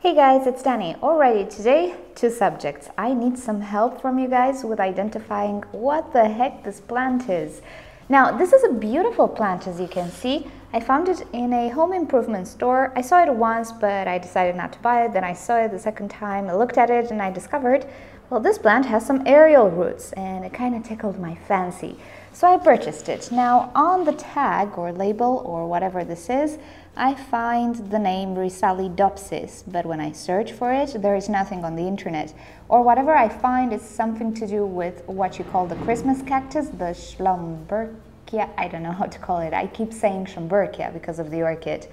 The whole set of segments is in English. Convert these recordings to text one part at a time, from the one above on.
Hey guys, it's Danny. Alrighty, today, two subjects. I need some help from you guys with identifying what the heck this plant is. Now, this is a beautiful plant, as you can see. I found it in a home improvement store. I saw it once, but I decided not to buy it. Then I saw it the second time. I looked at it and I discovered, well, this plant has some aerial roots and it kind of tickled my fancy. So I purchased it. Now, on the tag or label or whatever this is, I find the name Phalaenopsis, but when I search for it, there is nothing on the internet. Or whatever I find is something to do with what you call the Christmas cactus, the Schlambergia. I don't know how to call it. I keep saying Schlambergia because of the orchid.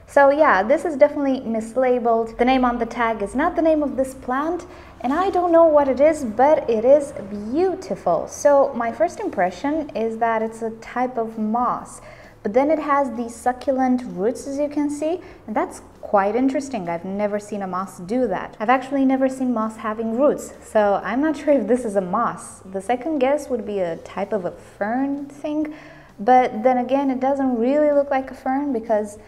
So yeah, this is definitely mislabeled. The name on the tag is not the name of this plant, and I don't know what it is, but it is beautiful. So my first impression is that it's a type of moss. But then it has these succulent roots, as you can see, and that's quite interesting. I've never seen a moss do that. I've actually never seen moss having roots, so I'm not sure if this is a moss. The second guess would be a type of a fern thing, but then again, it doesn't really look like a fern because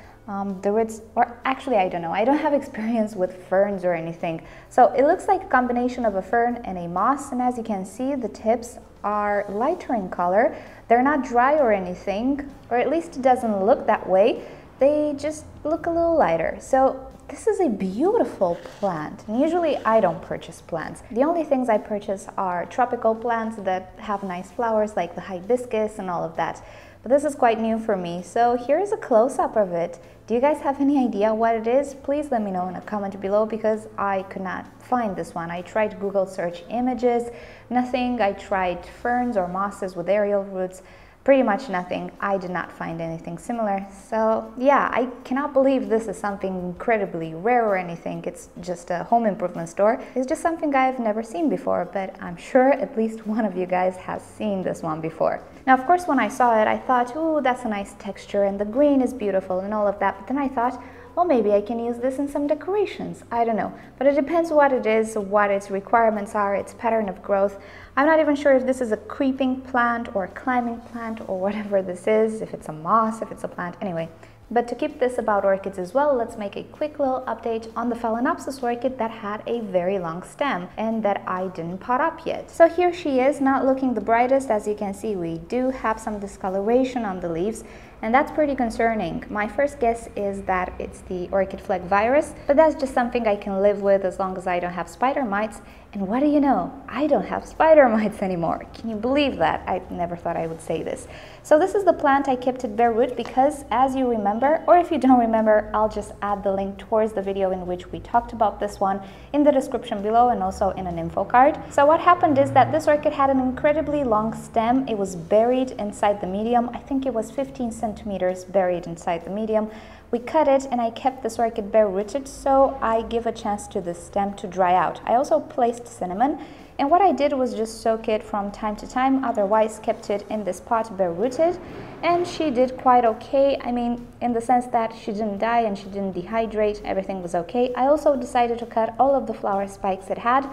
the roots, or actually I don't know, I don't have experience with ferns or anything. So it looks like a combination of a fern and a moss, and as you can see, the tips are lighter in color. They're not dry or anything, or at least it doesn't look that way. They just look a little lighter. So this is a beautiful plant, and usually I don't purchase plants. The only things I purchase are tropical plants that have nice flowers like the hibiscus and all of that. But this is quite new for me, so here's a close-up of it. Do you guys have any idea what it is? Please let me know in a comment below because I could not find this one. I tried Google search images, nothing. I tried ferns or mosses with aerial roots, pretty much nothing. I did not find anything similar. So yeah, I cannot believe this is something incredibly rare or anything. It's just a home improvement store. It's just something I've never seen before, but I'm sure at least one of you guys has seen this one before. Now, of course, when I saw it, I thought, ooh, that's a nice texture and the green is beautiful and all of that. But then I thought, well, maybe I can use this in some decorations. I don't know. But it depends what it is, what its requirements are, its pattern of growth. I'm not even sure if this is a creeping plant or a climbing plant or whatever this is, if it's a moss, if it's a plant, anyway. But to keep this about orchids as well, let's make a quick little update on the Phalaenopsis orchid that had a very long stem and that I didn't pot up yet. So here she is, not looking the brightest. As you can see, we do have some discoloration on the leaves, and that's pretty concerning. My first guess is that it's the orchid flake virus, but that's just something I can live with as long as I don't have spider mites. And what do you know? I don't have spider mites anymore. Can you believe that? I never thought I would say this. So this is the plant. I kept it bare root because, as you remember, or if you don't remember, I'll just add the link towards the video in which we talked about this one in the description below and also in an info card. So what happened is that this orchid had an incredibly long stem. It was buried inside the medium. I think it was 15 centimeters buried inside the medium. We cut it and I kept this orchid bare rooted, so I give a chance to the stem to dry out. I also placed cinnamon, and what I did was just soak it from time to time, otherwise kept it in this pot bare rooted, and she did quite okay. I mean, in the sense that she didn't die and she didn't dehydrate, everything was okay. I also decided to cut all of the flower spikes it had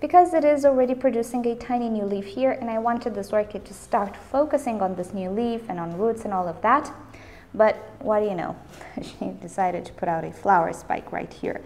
because it is already producing a tiny new leaf here, and I wanted this orchid to start focusing on this new leaf and on roots and all of that. But what do you know? She decided to put out a flower spike right here.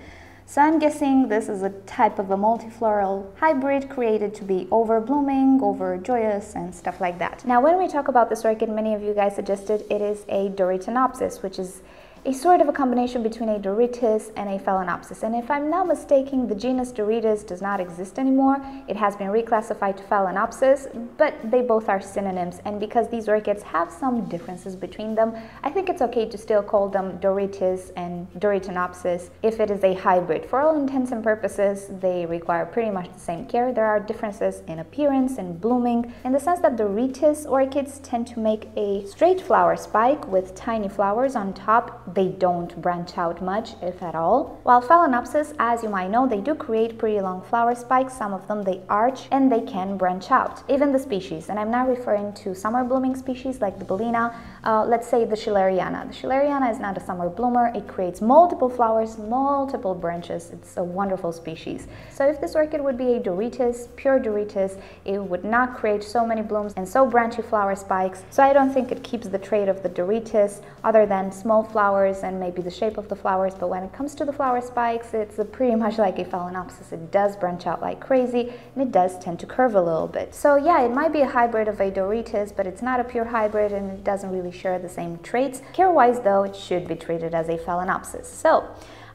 So I'm guessing this is a type of a multifloral hybrid created to be over blooming, over joyous and stuff like that. Now, when we talk about this orchid, many of you guys suggested it is a Doryctenopsis, which is a sort of a combination between a Dorytes and a Phalaenopsis. And if I'm not mistaken, the genus Dorytes does not exist anymore. It has been reclassified to Phalaenopsis, but they both are synonyms. And because these orchids have some differences between them, I think it's okay to still call them Dorytes and Doryctenopsis if it is a hybrid. For all intents and purposes, they require pretty much the same care. There are differences in appearance and blooming, in the sense that Dorytes orchids tend to make a straight flower spike with tiny flowers on top. They don't branch out much, if at all. While Phalaenopsis, as you might know, they do create pretty long flower spikes. Some of them they arch and they can branch out. Even the species, and I'm not referring to summer blooming species like the Bellina, let's say the Schilleriana. The Schilleriana is not a summer bloomer. It creates multiple flowers, multiple branches. It's a wonderful species. So if this orchid would be a Dorytes, pure Dorytes, it would not create so many blooms and so branchy flower spikes. So I don't think it keeps the trait of the Dorytes, other than small flowers flowers and maybe the shape of the flowers, but when it comes to the flower spikes, it's pretty much like a Phalaenopsis. It does branch out like crazy, and it does tend to curve a little bit. So yeah, it might be a hybrid of a Doritas, but it's not a pure hybrid and it doesn't really share the same traits. Care-wise though, it should be treated as a Phalaenopsis. So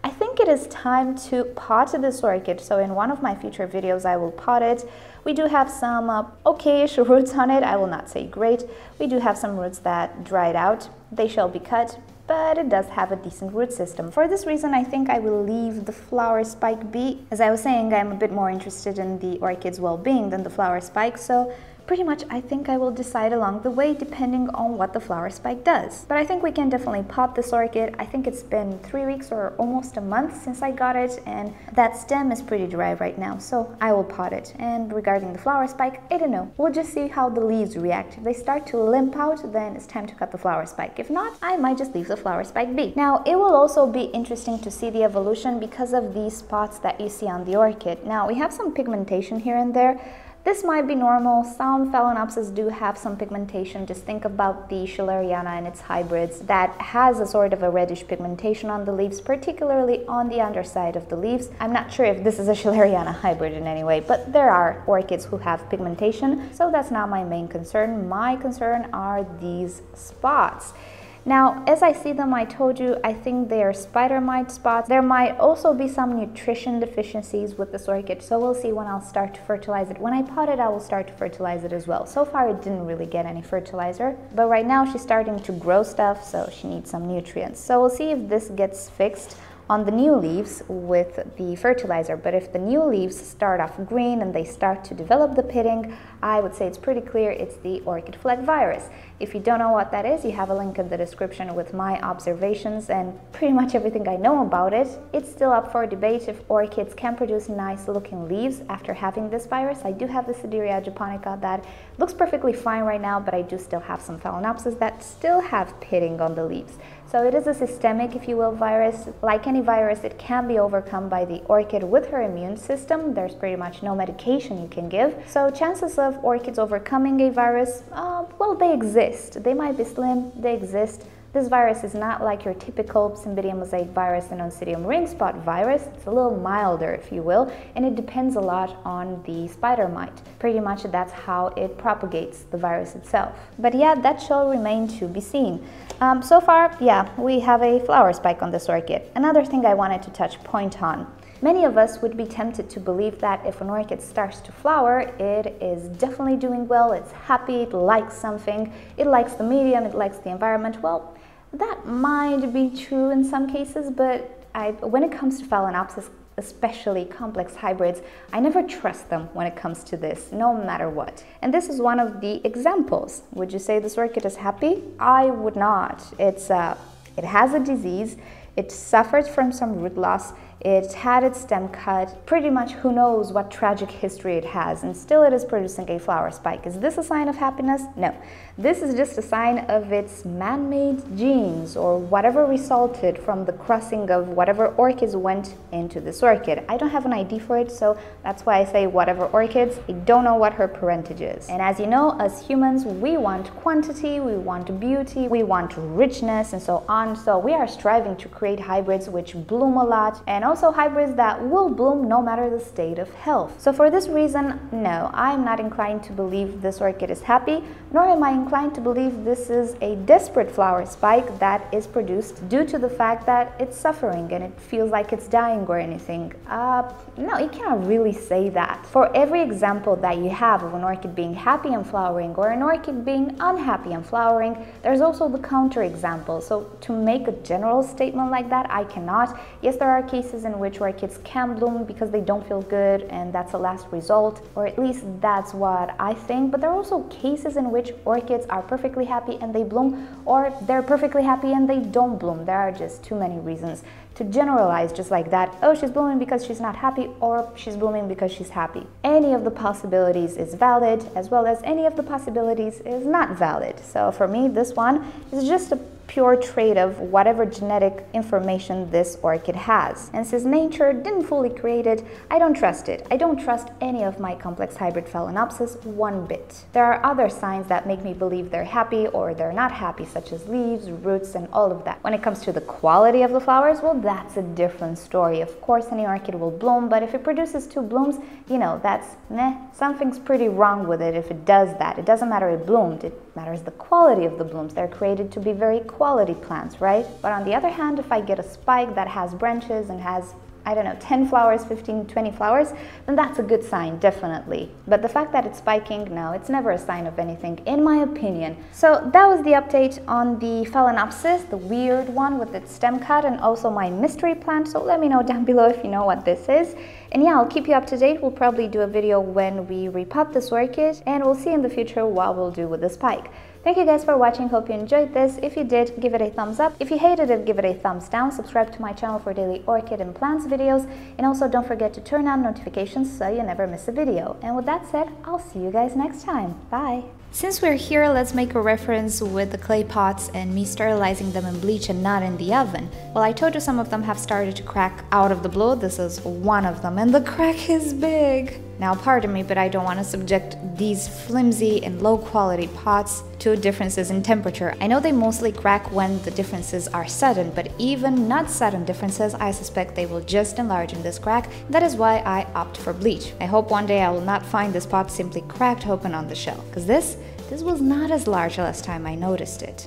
I think it is time to pot this orchid. So in one of my future videos, I will pot it. We do have some okay-ish roots on it. I will not say great. We do have some roots that dried out. They shall be cut, but it does have a decent root system. For this reason, I think I will leave the flower spike be. As I was saying, I'm a bit more interested in the orchid's well-being than the flower spike, so pretty much I think I will decide along the way depending on what the flower spike does. But I think we can definitely pot this orchid. I think it's been 3 weeks or almost a month since I got it, and that stem is pretty dry right now, so I will pot it. And regarding the flower spike, I don't know. We'll just see how the leaves react. If they start to limp out, then it's time to cut the flower spike. If not, I might just leave the flower spike be. Now, it will also be interesting to see the evolution because of these spots that you see on the orchid. Now, we have some pigmentation here and there. This might be normal. Some Phalaenopsis do have some pigmentation. Just think about the Schilleriana and its hybrids that has a sort of a reddish pigmentation on the leaves, particularly on the underside of the leaves. I'm not sure if this is a Schilleriana hybrid in any way, but there are orchids who have pigmentation, so that's not my main concern. My concern are these spots. Now, as I see them, I told you, I think they are spider mite spots. There might also be some nutrition deficiencies with this orchid, so we'll see when I'll start to fertilize it. When I pot it, I will start to fertilize it as well. So far, it didn't really get any fertilizer, but right now she's starting to grow stuff, so she needs some nutrients. So we'll see if this gets fixed on the new leaves with the fertilizer. But if the new leaves start off green and they start to develop the pitting, I would say it's pretty clear it's the orchid flag virus. If you don't know what that is, you have a link in the description with my observations and pretty much everything I know about it. It's still up for debate if orchids can produce nice looking leaves after having this virus. I do have the Sideria japonica that looks perfectly fine right now, but I do still have some Phalaenopsis that still have pitting on the leaves. So it is a systemic, if you will, virus. Like any virus, it can be overcome by the orchid with her immune system. There's pretty much no medication you can give. So chances of orchids overcoming a virus, well, they exist. They might be slim, they exist. This virus is not like your typical Cymbidium mosaic virus and Oncidium ring spot virus. It's a little milder, if you will, and it depends a lot on the spider mite. Pretty much that's how it propagates the virus itself. But yeah, that shall remain to be seen. So far, yeah, we have a flower spike on this orchid. Another thing I wanted to touch point on. Many of us would be tempted to believe that if an orchid starts to flower, it is definitely doing well, it's happy, it likes something, it likes the medium, it likes the environment. Well, that might be true in some cases, but when it comes to Phalaenopsis, especially complex hybrids, I never trust them when it comes to this, no matter what. And this is one of the examples. Would you say this orchid is happy? I would not. It has a disease, it suffers from some root loss, it had its stem cut, pretty much who knows what tragic history it has, and still it is producing a flower spike. Is this a sign of happiness? No. This is just a sign of its man-made genes, or whatever resulted from the crossing of whatever orchids went into this orchid. I don't have an ID for it, so that's why I say whatever orchids. I don't know what her parentage is. And as you know, as humans, we want quantity, we want beauty, we want richness, and so on. So we are striving to create hybrids which bloom a lot, and also hybrids that will bloom no matter the state of health. So for this reason, no, I'm not inclined to believe this orchid is happy, nor am I inclined to believe this is a desperate flower spike that is produced due to the fact that it's suffering and it feels like it's dying or anything. No, you cannot really say that. For every example that you have of an orchid being happy and flowering or an orchid being unhappy and flowering, there's also the counter example. So to make a general statement like that, I cannot. Yes, there are cases in which orchids can bloom because they don't feel good and that's a last result, or at least that's what I think, but there are also cases in which orchids are perfectly happy and they bloom, or they're perfectly happy and they don't bloom. There are just too many reasons to generalize just like that. Oh, she's blooming because she's not happy, or she's blooming because she's happy. Any of the possibilities is valid, as well as any of the possibilities is not valid. So for me, this one is just a pure trait of whatever genetic information this orchid has. And since nature didn't fully create it, I don't trust it. I don't trust any of my complex hybrid Phalaenopsis one bit. There are other signs that make me believe they're happy or they're not happy, such as leaves, roots, and all of that. When it comes to the quality of the flowers, well, that's a different story. Of course, any orchid will bloom, but if it produces 2 blooms, you know, that's meh. Something's pretty wrong with it if it does that. It doesn't matter it bloomed, it matters the quality of the blooms. They're created to be very quality plants, right? But on the other hand, if I get a spike that has branches and has, I don't know, 10 flowers, 15, 20 flowers, then that's a good sign, definitely. But the fact that it's spiking, no, it's never a sign of anything, in my opinion. So that was the update on the Phalaenopsis, the weird one with its stem cut, and also my mystery plant. So let me know down below if you know what this is. And yeah, I'll keep you up to date. We'll probably do a video when we repot this orchid, and we'll see in the future what we'll do with the spike. Thank you guys for watching. Hope you enjoyed this. If you did, give it a thumbs up. If you hated it, give it a thumbs down. Subscribe to my channel for daily orchid and plants videos. And also don't forget to turn on notifications so you never miss a video. And with that said, I'll see you guys next time. Bye! Since we're here, let's make a reference with the clay pots and me sterilizing them in bleach and not in the oven. Well, I told you some of them have started to crack out of the blue. This is one of them, and the crack is big. Now, pardon me, but I don't want to subject these flimsy and low-quality pots to differences in temperature. I know they mostly crack when the differences are sudden, but even not sudden differences, I suspect they will just enlarge in this crack. That is why I opt for bleach. I hope one day I will not find this pot simply cracked open on the shelf, because this was not as large last time I noticed it.